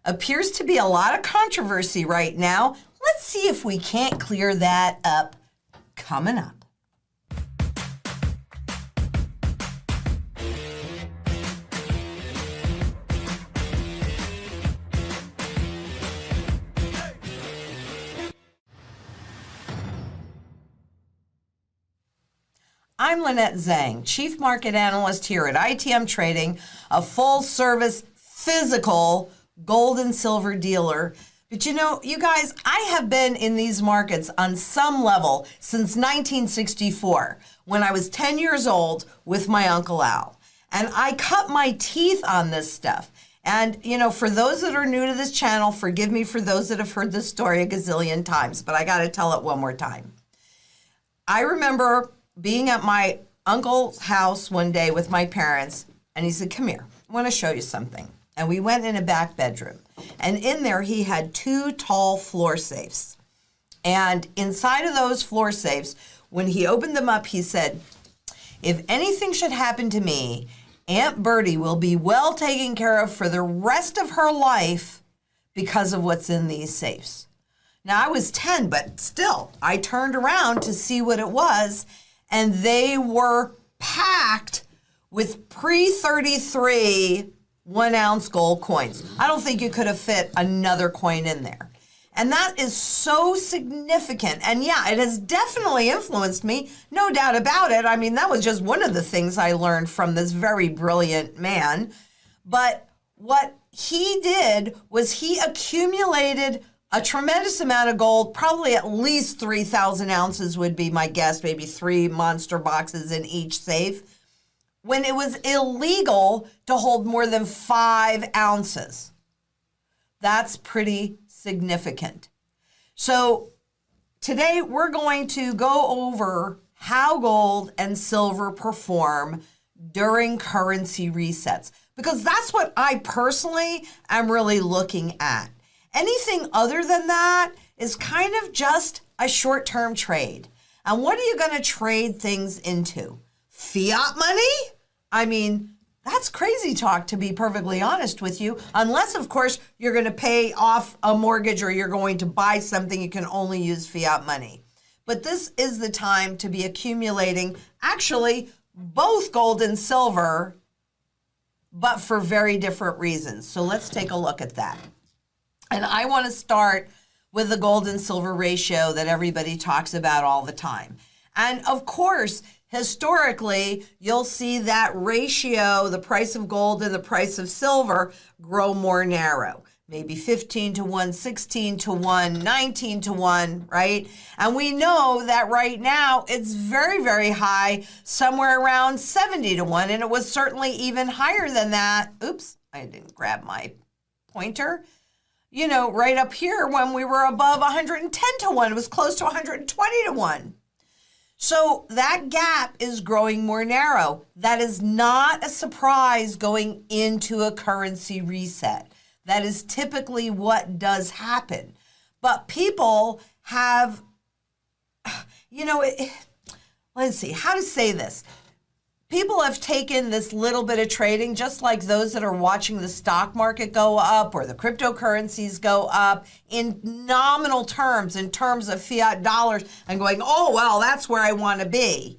Appears to be a lot of controversy right now. Let's see if we can't clear that up coming up. I'm Lynette Zang, Chief Market Analyst here at ITM Trading, a full-service physical gold and silver dealer. But you know, you guys, I have been in these markets on some level since 1964, when I was 10 years old with my Uncle Al. And I cut my teeth on this stuff. And, you know, for those that are new to this channel, forgive me for those that have heard this story a gazillion times, but I got to tell it one more time. I remember being at my uncle's house one day with my parents, and he said, "Come here, I want to show you something." And we went in a back bedroom, and in there he had two tall floor safes. And inside of those floor safes, when he opened them up, he said, "If anything should happen to me, Aunt Bertie will be well taken care of for the rest of her life because of what's in these safes." Now, I was 10, but still, I turned around to see what it was, and they were packed with pre-33 1-ounce gold coins. I don't think you could have fit another coin in there. And that is so significant. And yeah, it has definitely influenced me, no doubt about it. I mean, that was just one of the things I learned from this very brilliant man. But what he did was he accumulated a tremendous amount of gold, probably at least 3,000 ounces would be my guess, maybe 3 monster boxes in each safe, when it was illegal to hold more than 5 ounces. That's pretty significant. So today we're going to go over how gold and silver perform during currency resets, because that's what I personally am really looking at. Anything other than that is kind of just a short-term trade. And what are you going to trade things into? Fiat money? I mean, that's crazy talk, to be perfectly honest with you, unless, of course, you're going to pay off a mortgage or you're going to buy something, you can only use fiat money. But this is the time to be accumulating, actually, both gold and silver, but for very different reasons. So let's take a look at that. And I want to start with the gold and silver ratio that everybody talks about all the time. And of course, historically, you'll see that ratio, the price of gold and the price of silver, grow more narrow. Maybe 15 to 1, 16 to 1, 19 to 1, right? And we know that right now it's very, very high, somewhere around 70 to 1. And it was certainly even higher than that. Oops, I didn't grab my pointer. You know, right up here when we were above 110 to 1, it was close to 120 to 1. So that gap is growing more narrow. That is not a surprise going into a currency reset. That is typically what does happen. But people have, you know, let's see, how to say this. People have taken this little bit of trading, just like those that are watching the stock market go up or the cryptocurrencies go up, in nominal terms, in terms of fiat dollars, and going, "Oh, well, that's where I want to be."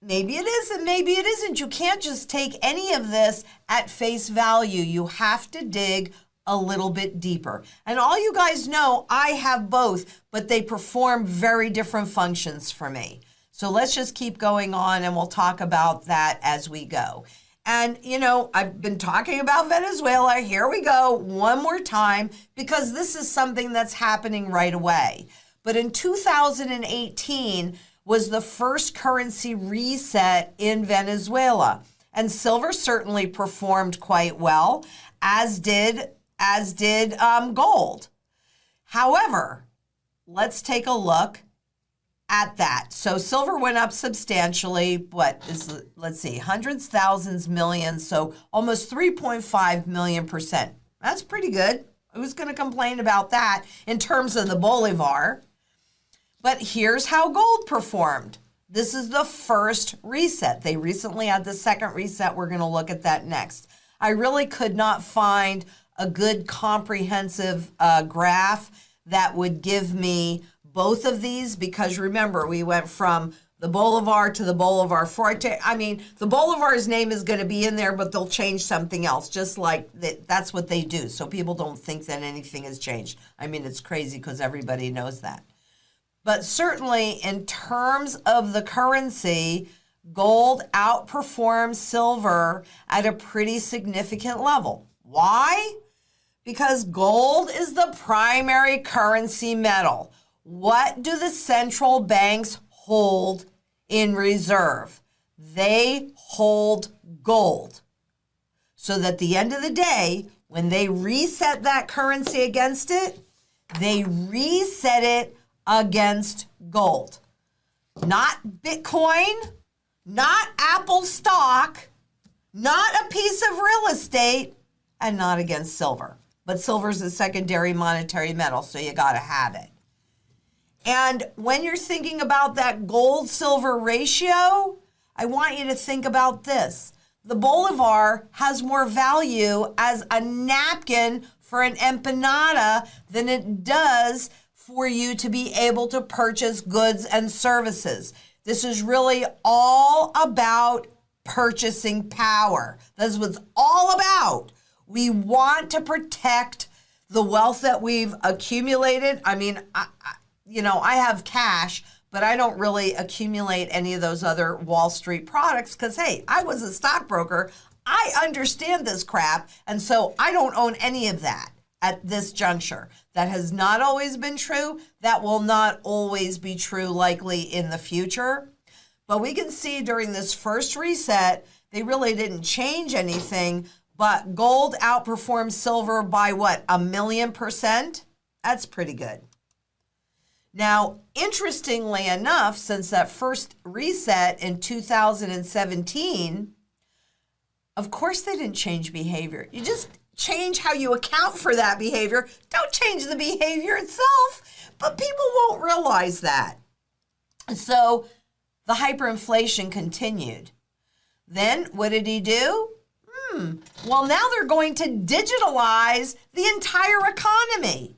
Maybe it is and maybe it isn't. You can't just take any of this at face value. You have to dig a little bit deeper. And all you guys know, I have both, but they perform very different functions for me. So let's just keep going on, and we'll talk about that as we go. And, you know, I've been talking about Venezuela. Here we go one more time, because this is something that's happening right away. But in 2018 was the first currency reset in Venezuela. And silver certainly performed quite well, as did gold. However, let's take a look at that. So silver went up substantially. Let's see, hundreds, thousands, millions, so almost 3.5 million %. That's pretty good. Who's going to complain about that in terms of the Bolivar? But here's how gold performed. This is the first reset. They recently had the second reset. We're going to look at that next. I really could not find a good comprehensive graph that would give me both of these, because remember, we went from the Bolivar to the Bolivar Forte. I mean, the Bolivar's name is going to be in there, but they'll change something else, just like that's what they do. So people don't think that anything has changed. I mean, it's crazy because everybody knows that. But certainly in terms of the currency, gold outperforms silver at a pretty significant level. Why? Because gold is the primary currency metal. What do the central banks hold in reserve? They hold gold. So that at the end of the day, when they reset that currency against it, they reset it against gold. Not Bitcoin, not Apple stock, not a piece of real estate, and not against silver. But silver is a secondary monetary metal, so you got to have it. And when you're thinking about that gold-silver ratio, I want you to think about this. The Bolivar has more value as a napkin for an empanada than it does for you to be able to purchase goods and services. This is really all about purchasing power. That's what it's all about. We want to protect the wealth that we've accumulated. I mean, I have cash, but I don't really accumulate any of those other Wall Street products because, hey, I was a stockbroker. I understand this crap, and so I don't own any of that at this juncture. That has not always been true. That will not always be true likely in the future. But we can see during this first reset, they really didn't change anything, but gold outperformed silver by what, 1,000,000%? That's pretty good. Now, interestingly enough, since that first reset in 2017, of course they didn't change behavior. You just change how you account for that behavior. Don't change the behavior itself, but people won't realize that. So the hyperinflation continued. Then what did he do? Well, now they're going to digitalize the entire economy.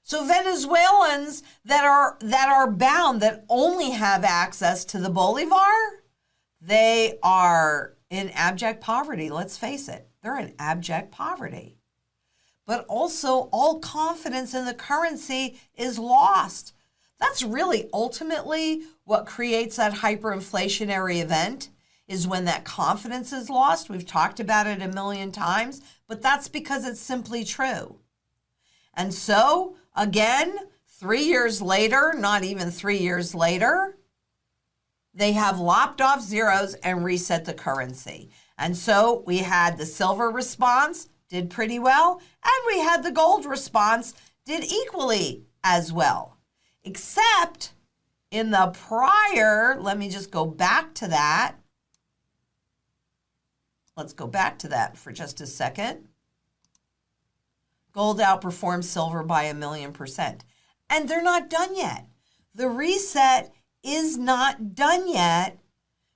So Venezuelans that are bound, that only have access to the Bolivar, they are in abject poverty. Let's face it, they're in abject poverty. But also all confidence in the currency is lost. That's really ultimately what creates that hyperinflationary event, is when that confidence is lost. We've talked about it a million times, but that's because it's simply true. And so, again, 3 years later, not even 3 years later, they have lopped off zeros and reset the currency. And so we had the silver response, did pretty well, and we had the gold response, did equally as well. Except in the prior, let me just go back to that. Let's go back to that for just a second. Gold outperforms silver by 1,000,000%. And they're not done yet. The reset is not done yet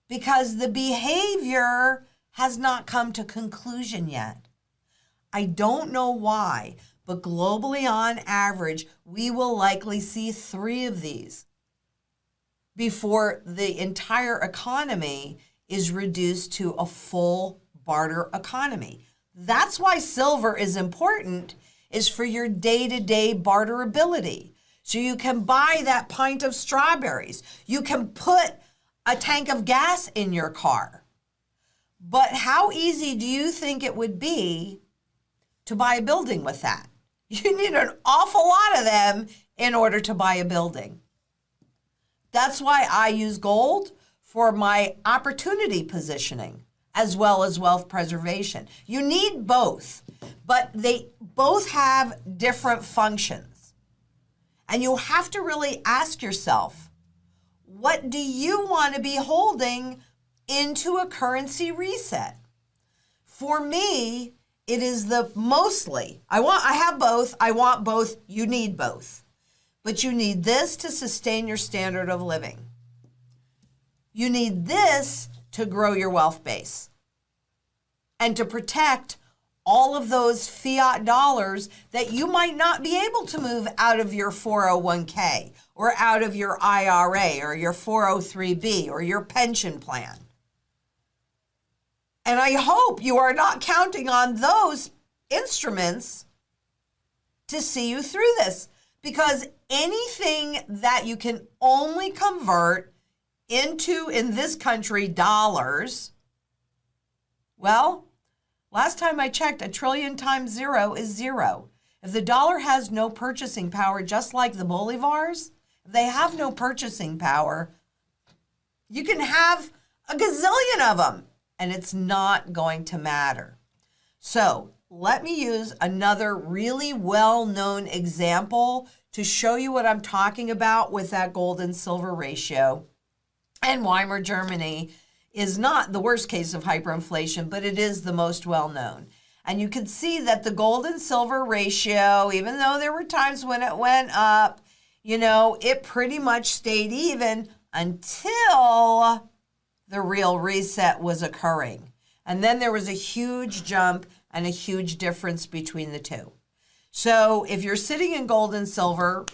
because the behavior has not come to conclusion yet. I don't know why, but globally on average, we will likely see 3 of these before the entire economy is reduced to a full barter economy. That's why silver is important, is for your day-to-day barterability. So you can buy that pint of strawberries. You can put a tank of gas in your car. But how easy do you think it would be to buy a building with that? You need an awful lot of them in order to buy a building. That's why I use gold for my opportunity positioning as well as wealth preservation. You need both, but they both have different functions. And you have to really ask yourself, what do you want to be holding into a currency reset? For me, it is the mostly, I have both, I want both, you need both. But you need this to sustain your standard of living. You need this to grow your wealth base and to protect all of those fiat dollars that you might not be able to move out of your 401k or out of your IRA or your 403b or your pension plan. And I hope you are not counting on those instruments to see you through this, because anything that you can only convert into, in this country, dollars, well, last time I checked, 1 trillion times 0 is 0. If the dollar has no purchasing power, just like the bolivars, if they have no purchasing power, you can have a gazillion of them, and it's not going to matter. So let me use another really well-known example to show you what I'm talking about with that gold and silver ratio. And Weimar Germany is not the worst case of hyperinflation, but it is the most well-known. And you can see that the gold and silver ratio, even though there were times when it went up, it pretty much stayed even until the real reset was occurring. And then there was a huge jump and a huge difference between the two. So if you're sitting in gold and silver,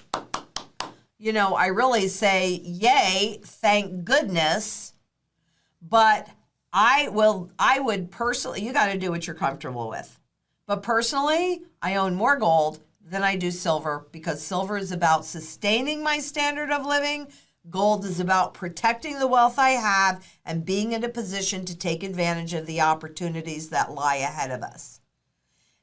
I really say, yay, thank goodness. But I would personally, you got to do what you're comfortable with. But personally, I own more gold than I do silver, because silver is about sustaining my standard of living. Gold is about protecting the wealth I have and being in a position to take advantage of the opportunities that lie ahead of us.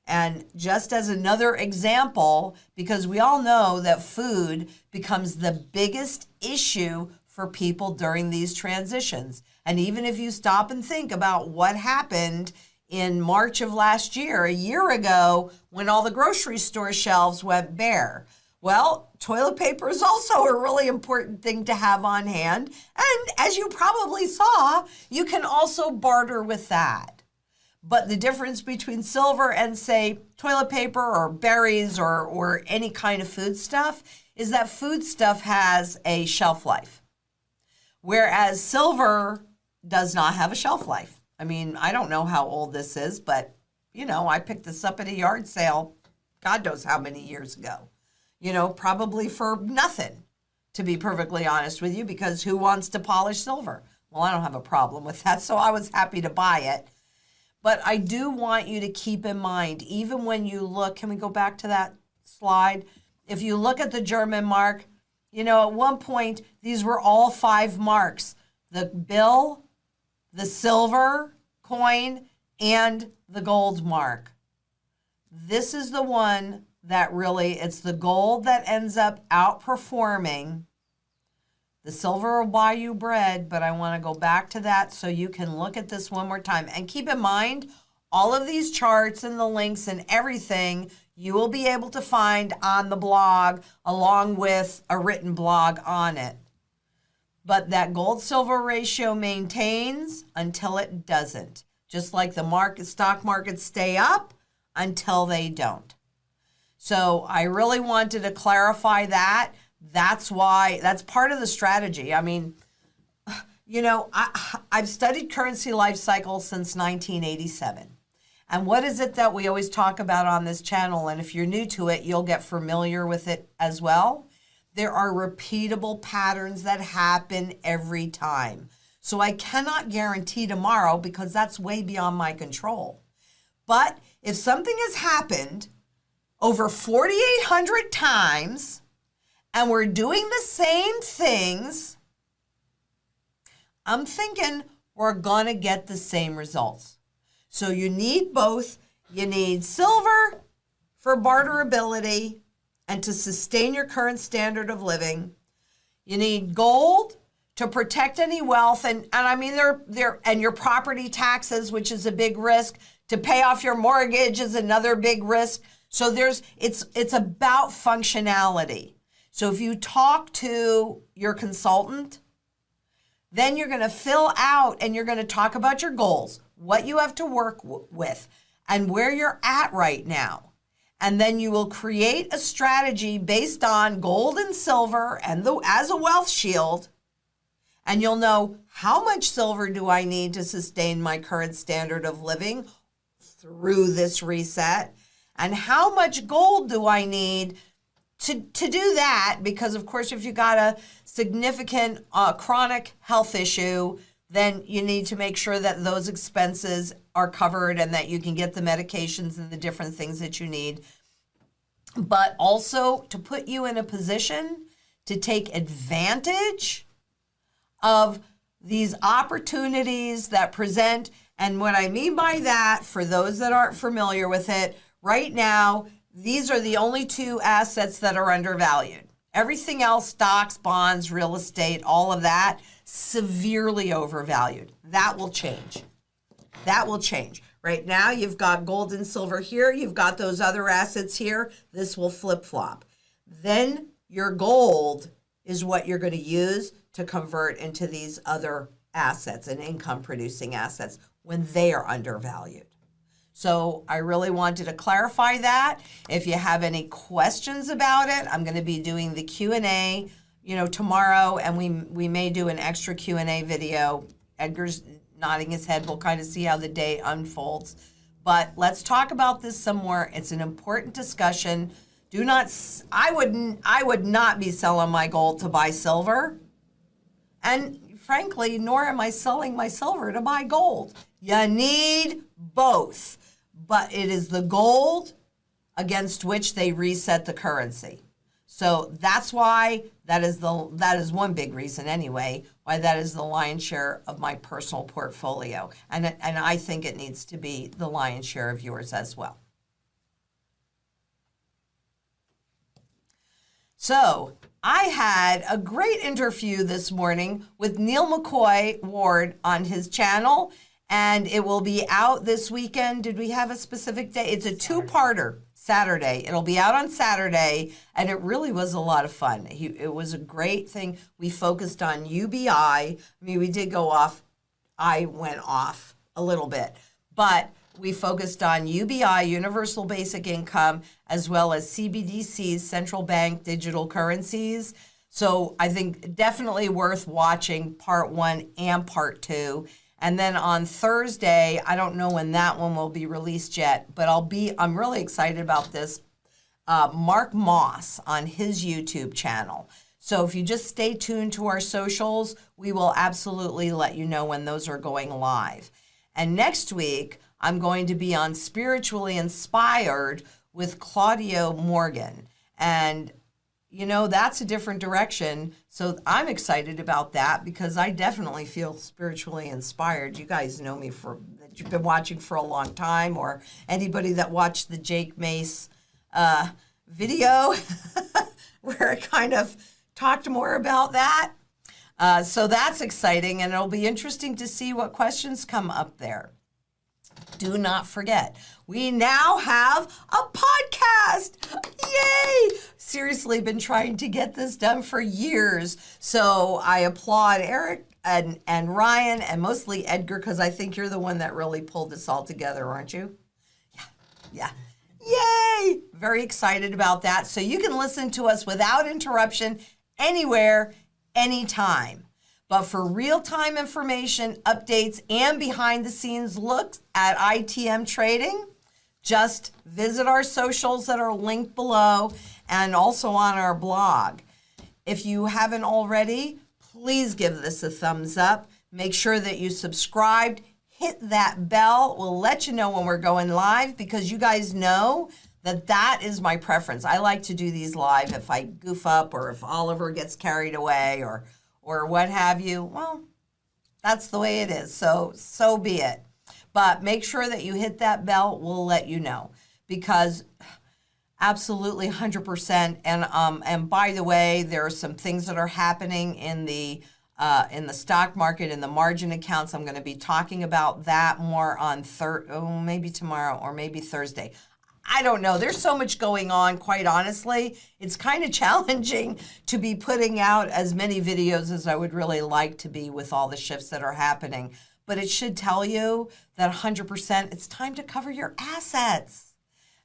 And just as another example, because we all know that food becomes the biggest issue for people during these transitions. And even if you stop and think about what happened in March of last year, a year ago, when all the grocery store shelves went bare, well, toilet paper is also a really important thing to have on hand. And as you probably saw, you can also barter with that. But the difference between silver and, say, toilet paper or berries or any kind of food stuff is that food stuff has a shelf life, whereas silver does not have a shelf life. I mean, I don't know how old this is, but, I picked this up at a yard sale, God knows how many years ago. Probably for nothing, to be perfectly honest with you, because who wants to polish silver? Well, I don't have a problem with that, so I was happy to buy it. But I do want you to keep in mind, even when you look, can we go back to that slide? If you look at the German mark, at one point, these were all 5 marks: the bill, the silver coin, and the gold mark. This is the one that really, it's the gold that ends up outperforming. The silver will buy you bread, but I want to go back to that so you can look at this one more time. And keep in mind, all of these charts and the links and everything you will be able to find on the blog, along with a written blog on it. But that gold-silver ratio maintains until it doesn't. Just like the stock markets stay up until they don't. So I really wanted to clarify that. That's why, that's part of the strategy. I mean, I've studied currency life cycle since 1987. And what is it that we always talk about on this channel? And if you're new to it, you'll get familiar with it as well. There are repeatable patterns that happen every time. So I cannot guarantee tomorrow, because that's way beyond my control. But if something has happened over 4,800 times, and we're doing the same things, I'm thinking we're going to get the same results. So you need both. You need silver for barterability and to sustain your current standard of living. You need gold to protect any wealth, and I mean and your property taxes, which is a big risk. To pay off your mortgage is another big risk. So it's about functionality. So if you talk to your consultant, then you're going to fill out and you're going to talk about your goals, what you have to work with, and where you're at right now. And then you will create a strategy based on gold and silver and as a wealth shield. And you'll know, how much silver do I need to sustain my current standard of living through this reset? And how much gold do I need to do that? Because, of course, if you got a significant chronic health issue, then you need to make sure that those expenses are covered and that you can get the medications and the different things that you need. But also to put you in a position to take advantage of these opportunities that present. And what I mean by that, for those that aren't familiar with it, right now, these are the only two assets that are undervalued. Everything else, stocks, bonds, real estate, all of that, severely overvalued. That will change. That will change. Right now, you've got gold and silver here. You've got those other assets here. This will flip-flop. Then your gold is what you're going to use to convert into these other assets and income-producing assets when they are undervalued. So I really wanted to clarify that. If you have any questions about it, I'm going to be doing the Q&A, tomorrow, and we may do an extra Q&A video. Edgar's nodding his head. We'll kind of see how the day unfolds. But let's talk about this some more. It's an important discussion. I would not be selling my gold to buy silver. And frankly, nor am I selling my silver to buy gold. You need both. But it is the gold against which they reset the currency. So that's why that is one big reason anyway, why that is the lion's share of my personal portfolio. And I think it needs to be the lion's share of yours as well. So I had a great interview this morning with Neil McCoy Ward on his channel, and it will be out this weekend. Did we have a specific day? It's a two-parter. Saturday. It'll be out on Saturday, and it really was a lot of fun. It was a great thing. We focused on UBI. I mean, we did go off. I went off a little bit, but we focused on UBI, Universal Basic Income, as well as CBDCs, central bank digital currencies. So I think definitely worth watching part 1 and part 2. And then on Thursday, I don't know when that one will be released yet, but I'm really excited about this, Mark Moss on his YouTube channel. So if you just stay tuned to our socials, we will absolutely let you know when those are going live. And next week, I'm going to be on Spiritually Inspired with Claudio Morgan. And that's a different direction. So I'm excited about that because I definitely feel spiritually inspired. You guys know me that you've been watching for a long time, or anybody that watched the Jake Mace video where I kind of talked more about that. So that's exciting, and it'll be interesting to see what questions come up there. Do not forget, we now have a podcast. Yay! Seriously, been trying to get this done for years. So I applaud Eric and Ryan, and mostly Edgar, because I think you're the one that really pulled this all together, aren't you? Yeah. Yay! Very excited about that. So you can listen to us without interruption anywhere, anytime. But for real-time information, updates, and behind-the-scenes looks at ITM trading, just visit our socials that are linked below and also on our blog. If you haven't already, please give this a thumbs up. Make sure that you subscribed. Hit that bell. We'll let you know when we're going live because you guys know that is my preference. I like to do these live if I goof up or if Oliver gets carried away or what have you. Well, that's the way it is. So be it. But make sure that you hit that bell. We'll let you know because absolutely 100%. And by the way, there are some things that are happening in the stock market, in the margin accounts. I'm going to be talking about that more on maybe tomorrow or maybe Thursday. I don't know. There's so much going on, quite honestly. It's kind of challenging to be putting out as many videos as I would really like to be with all the shifts that are happening. But it should tell you that 100% it's time to cover your assets.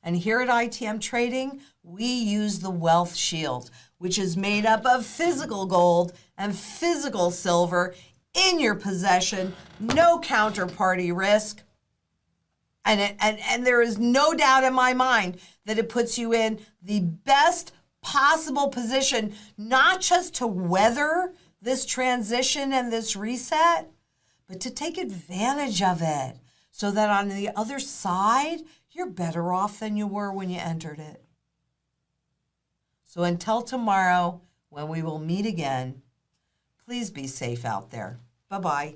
And here at ITM Trading, we use the Wealth Shield, which is made up of physical gold and physical silver in your possession, no counterparty risk. And there is no doubt in my mind that it puts you in the best possible position, not just to weather this transition and this reset, but to take advantage of it so that on the other side, you're better off than you were when you entered it. So until tomorrow, when we will meet again, please be safe out there. Bye-bye.